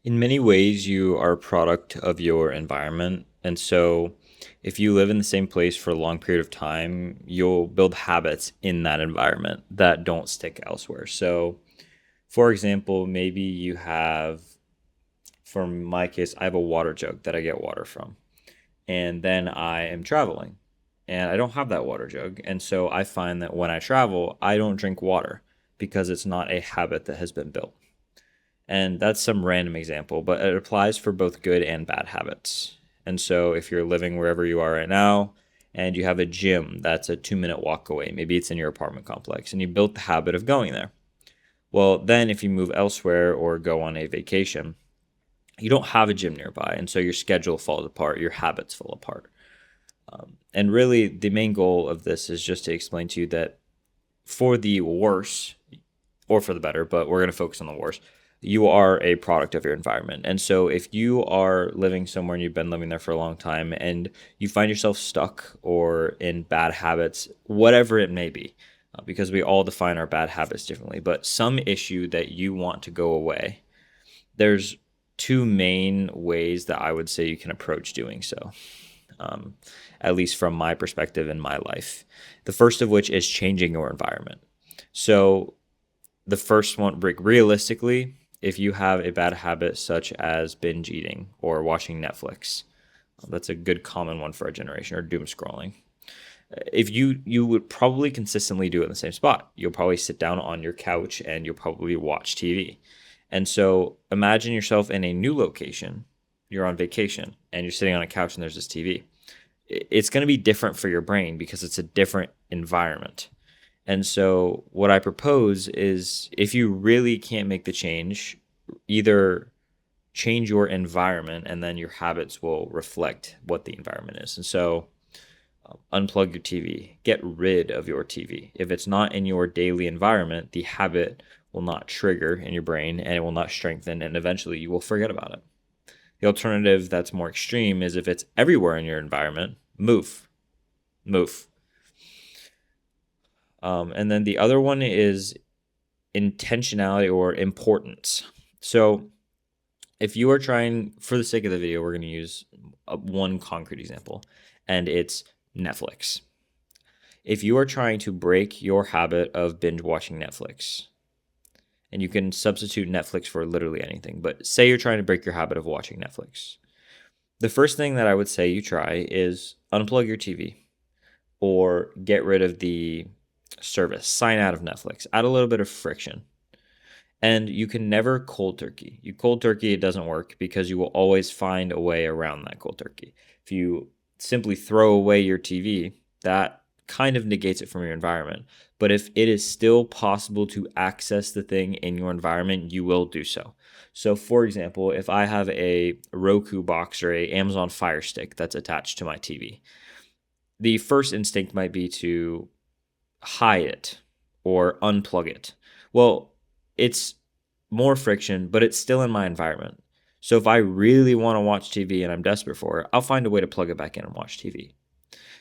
In many ways, you are a product of your environment. And so, if you live in the same place for a long period of time, you'll build habits in that environment that don't stick elsewhere. So, for example, maybe you have, for my case, I have a water jug that I get water from. And then I am traveling and I don't have that water jug. And so I find that when I travel, I don't drink water because it's not a habit that has been built. And that's some random example, but it applies for both good and bad habits. And so if you're living wherever you are right now and you have a gym that's a 2 minute walk away, maybe it's in your apartment complex, and you built the habit of going there. Well, then if you move elsewhere or go on a vacation, you don't have a gym nearby. And so your schedule falls apart, your habits fall apart. And really, the main goal of this is just to explain to you that for the worse, or for the better, but we're going to focus on the worse. You are a product of your environment. And so if you are living somewhere and you've been living there for a long time and you find yourself stuck or in bad habits, whatever it may be, because we all define our bad habits differently, but some issue that you want to go away, there's two main ways that I would say you can approach doing so. Um, at least from my perspective in my life. The first of which is changing your environment. So the first one, realistically, if you have a bad habit such as binge eating or watching Netflix, that's a good common one for our generation, or doom scrolling. If you would probably consistently do it in the same spot. You'll probably sit down on your couch and you'll probably watch TV. And so imagine yourself in a new location. You're on vacation and you're sitting on a couch and there's this TV. It's going to be different for your brain because it's a different environment. And so, what I propose is if you really can't make the change, either change your environment and then your habits will reflect what the environment is. And so, unplug your TV, get rid of your TV. If it's not in your daily environment, the habit will not trigger in your brain and it will not strengthen, and eventually you will forget about it. The alternative that's more extreme is if it's everywhere in your environment, move, move. And then the other one is intentionality or importance. So if you are trying, for the sake of the video, we're going to use one concrete example, and it's Netflix. If you are trying to break your habit of binge watching Netflix, and you can substitute Netflix for literally anything, but say you're trying to break your habit of watching Netflix, the first thing that I would say you try is unplug your TV or get rid of the service, sign out of Netflix, add a little bit of friction. And you can never cold turkey. You cold turkey, it doesn't work because you will always find a way around that cold turkey. If you simply throw away your TV, that kind of negates it from your environment. But if it is still possible to access the thing in your environment, you will do so. So, for example, if I have a Roku box or a Amazon Fire Stick that's attached to my TV, the first instinct might be to hide it or unplug it. Well, it's more friction, but it's still in my environment. So if I really want to watch TV and I'm desperate for it, I'll find a way to plug it back in and watch TV.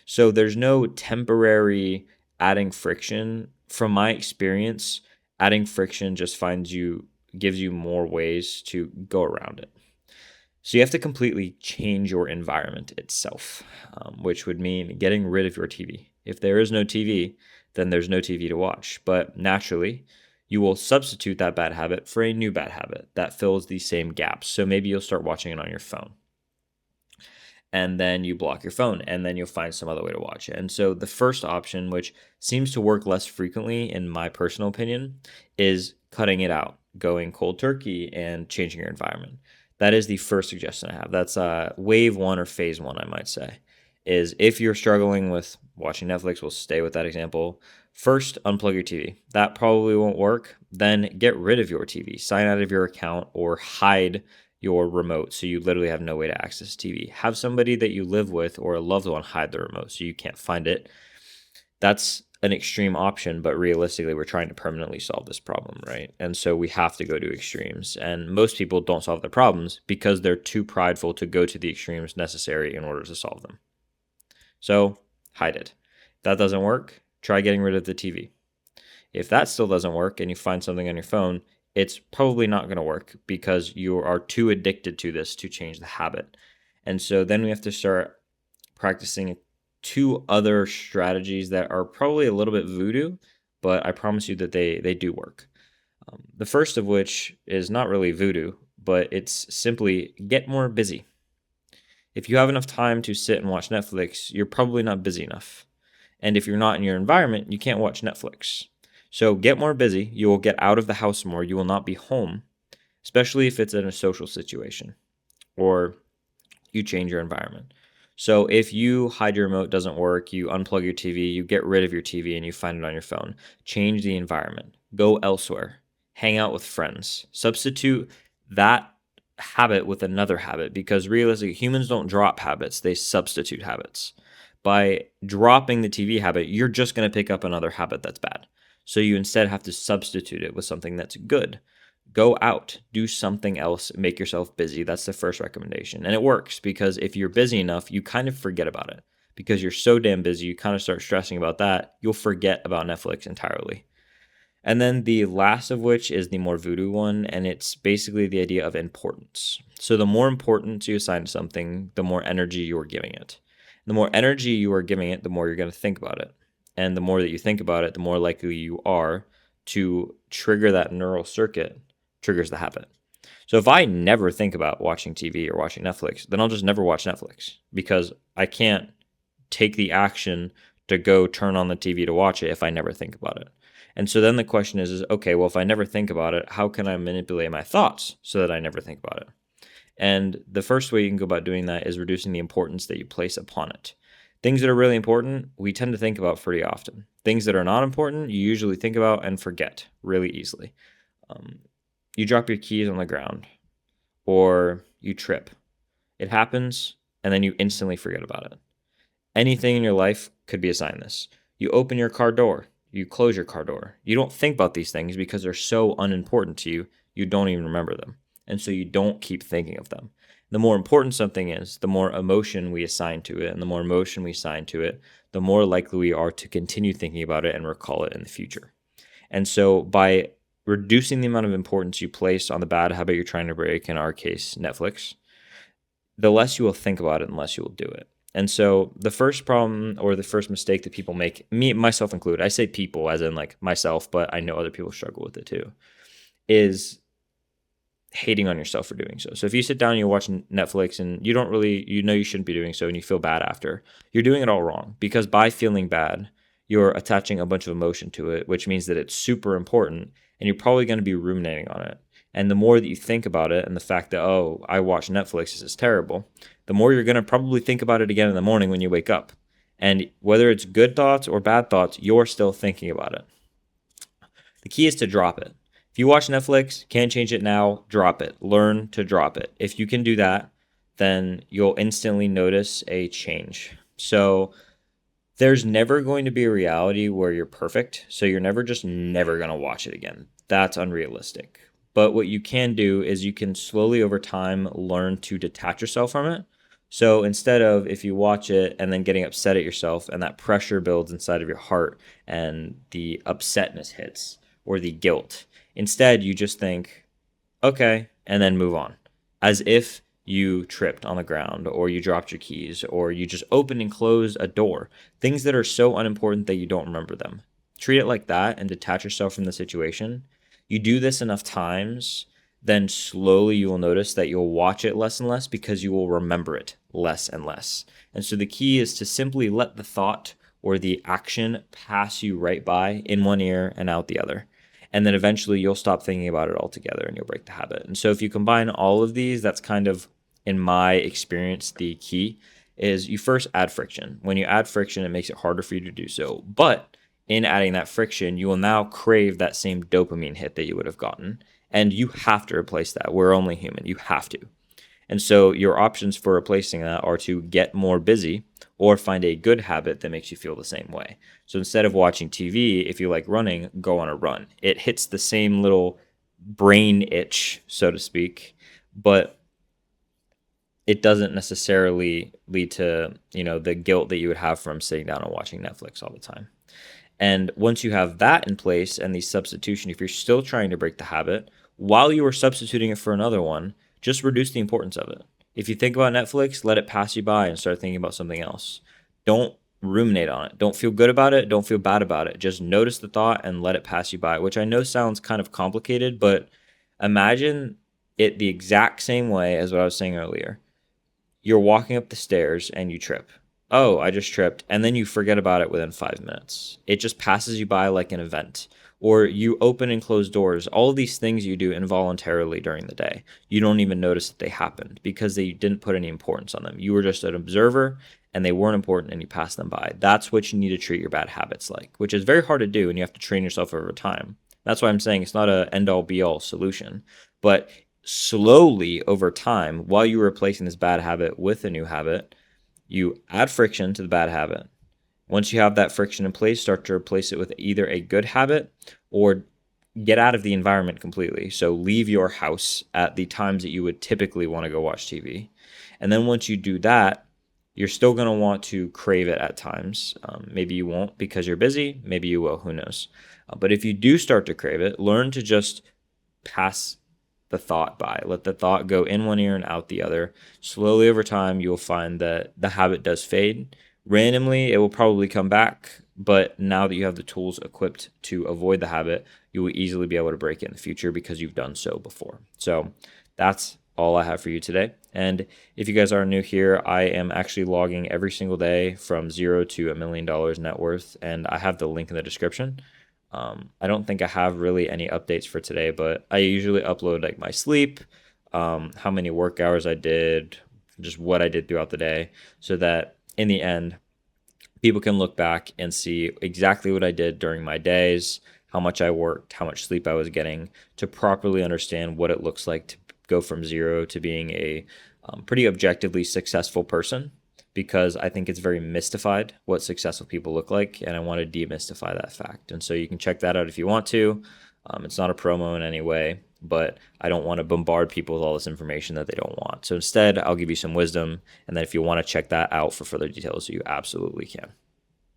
So there's no temporary adding friction. From my experience, adding friction just gives you more ways to go around it. So you have to completely change your environment itself, which would mean getting rid of your TV. If there is no TV, then there's no TV to watch. But naturally, you will substitute that bad habit for a new bad habit that fills the same gaps. So maybe you'll start watching it on your phone. And then you block your phone, and then you'll find some other way to watch it. And so the first option, which seems to work less frequently in my personal opinion, is cutting it out, going cold turkey and changing your environment. That is the first suggestion I have. That's wave one or phase one, I might say, is if you're struggling with watching Netflix, we'll stay with that example. First, unplug your TV. That probably won't work. Then get rid of your TV, sign out of your account, or hide your remote so you literally have no way to access TV. Have somebody that you live with or a loved one hide the remote so you can't find it. That's an extreme option, but realistically, we're trying to permanently solve this problem, right? And so we have to go to extremes. And most people don't solve their problems because they're too prideful to go to the extremes necessary in order to solve them. So hide it. If that doesn't work, try getting rid of the TV. If that still doesn't work and you find something on your phone, it's probably not going to work because you are too addicted to this to change the habit. And so then we have to start practicing two other strategies that are probably a little bit voodoo, but I promise you that they do work. The first of which is not really voodoo, but it's simply get more busy. If you have enough time to sit and watch Netflix, you're probably not busy enough. And if you're not in your environment, you can't watch Netflix. So get more busy. You will get out of the house more. You will not be home, especially if it's in a social situation or you change your environment. So if you hide your remote doesn't work, you unplug your TV, you get rid of your TV and you find it on your phone. Change the environment. Go elsewhere. Hang out with friends. Substitute that habit with another habit because realistically humans don't drop habits, they substitute habits. By dropping the TV habit, you're just going to pick up another habit that's bad. So you instead have to substitute it with something that's good. Go out, do something else, make yourself busy. That's the first recommendation. And it works because if you're busy enough, you kind of forget about it. Because you're so damn busy, you kind of start stressing about that, you'll forget about Netflix entirely. And then the last of which is the more voodoo one, and it's basically the idea of importance. So the more importance you assign to something, the more energy you are giving it. The more energy you are giving it, the more you're going to think about it. And the more that you think about it, the more likely you are to trigger that neural circuit, triggers the habit. So if I never think about watching TV or watching Netflix, then I'll just never watch Netflix because I can't take the action to go turn on the TV to watch it if I never think about it. And so then the question is okay, well, if I never think about it, how can I manipulate my thoughts so that I never think about it? And the first way you can go about doing that is reducing the importance that you place upon it. Things that are really important, we tend to think about pretty often. Things that are not important, you usually think about and forget really easily. You drop your keys on the ground or you trip. It happens and then you instantly forget about it. Anything in your life could be a sign of this. You open your car door, you close your car door. You don't think about these things because they're so unimportant to you, you don't even remember them. And so you don't keep thinking of them. The more important something is, the more emotion we assign to it, and the more emotion we assign to it, the more likely we are to continue thinking about it and recall it in the future. And so by reducing the amount of importance you place on the bad habit you're trying to break, in our case, Netflix, the less you will think about it and less you will do it. And so the first problem or the first mistake that people make, me, myself included, I say people as in like myself, but I know other people struggle with it too, is hating on yourself for doing so. So if you sit down and you're watching Netflix and you don't really, you know you shouldn't be doing so and you feel bad after, you're doing it all wrong because by feeling bad, you're attaching a bunch of emotion to it, which means that it's super important and you're probably going to be ruminating on it. And the more that you think about it and the fact that, oh, I watch Netflix, this is terrible, the more you're going to probably think about it again in the morning when you wake up. And whether it's good thoughts or bad thoughts, you're still thinking about it. The key is to drop it. If you watch Netflix, can't change it now, drop it. Learn to drop it. If you can do that, then you'll instantly notice a change. So there's never going to be a reality where you're perfect. So you're never going to watch it again. That's unrealistic. But what you can do is you can slowly over time learn to detach yourself from it. So instead of if you watch it and then getting upset at yourself and that pressure builds inside of your heart and the upsetness hits or the guilt, instead you just think, okay, and then move on. As if you tripped on the ground or you dropped your keys or you just opened and closed a door. Things that are so unimportant that you don't remember them. Treat it like that and detach yourself from the situation. You do this enough times, then slowly you will notice that you'll watch it less and less because you will remember it less and less. And so the key is to simply let the thought or the action pass you right by in one ear and out the other. And then eventually you'll stop thinking about it altogether and you'll break the habit. And so if you combine all of these, that's kind of, in my experience, the key is you first add friction. When you add friction, it makes it harder for you to do so. But in adding that friction, you will now crave that same dopamine hit that you would have gotten. And you have to replace that. We're only human. You have to. And so your options for replacing that are to get more busy or find a good habit that makes you feel the same way. So instead of watching TV, if you like running, go on a run. It hits the same little brain itch, so to speak, but it doesn't necessarily lead to, the guilt that you would have from sitting down and watching Netflix all the time. And once you have that in place and the substitution, if you're still trying to break the habit, while you are substituting it for another one, just reduce the importance of it. If you think about Netflix, let it pass you by and start thinking about something else. Don't ruminate on it. Don't feel good about it. Don't feel bad about it. Just notice the thought and let it pass you by, which I know sounds kind of complicated, but imagine it the exact same way as what I was saying earlier. You're walking up the stairs and you trip. Oh, I just tripped. And then you forget about it within 5 minutes. It just passes you by like an event. Or you open and close doors. All of these things you do involuntarily during the day. You don't even notice that they happened because they didn't put any importance on them. You were just an observer and they weren't important and you passed them by. That's what you need to treat your bad habits like, which is very hard to do and you have to train yourself over time. That's why I'm saying it's not a end all be all solution. But slowly over time, while you're replacing this bad habit with a new habit, you add friction to the bad habit. Once you have that friction in place, start to replace it with either a good habit or get out of the environment completely. So leave your house at the times that you would typically want to go watch TV. And then once you do that, you're still going to want to crave it at times. Maybe you won't because you're busy. Maybe you will. Who knows? But if you do start to crave it, learn to just pass the thought by. Let the thought go in one ear and out the other. Slowly over time, you'll find that the habit does fade. Randomly, it will probably come back, but now that you have the tools equipped to avoid the habit, you will easily be able to break it in the future because you've done so before. So that's all I have for you today. And if you guys are new here, I am actually logging every single day from $0 to $1 million net worth, and I have the link in the description. I don't think I have really any updates for today, but I usually upload like my sleep, how many work hours I did, just what I did throughout the day, so that in the end, people can look back and see exactly what I did during my days, how much I worked, how much sleep I was getting, to properly understand what it looks like to go from 0 to being a pretty objectively successful person, because I think it's very mystified what successful people look like, and I want to demystify that fact. And so you can check that out if you want to. It's not a promo in any way, but I don't want to bombard people with all this information that they don't want. So instead, I'll give you some wisdom, and then if you want to check that out for further details, you absolutely can.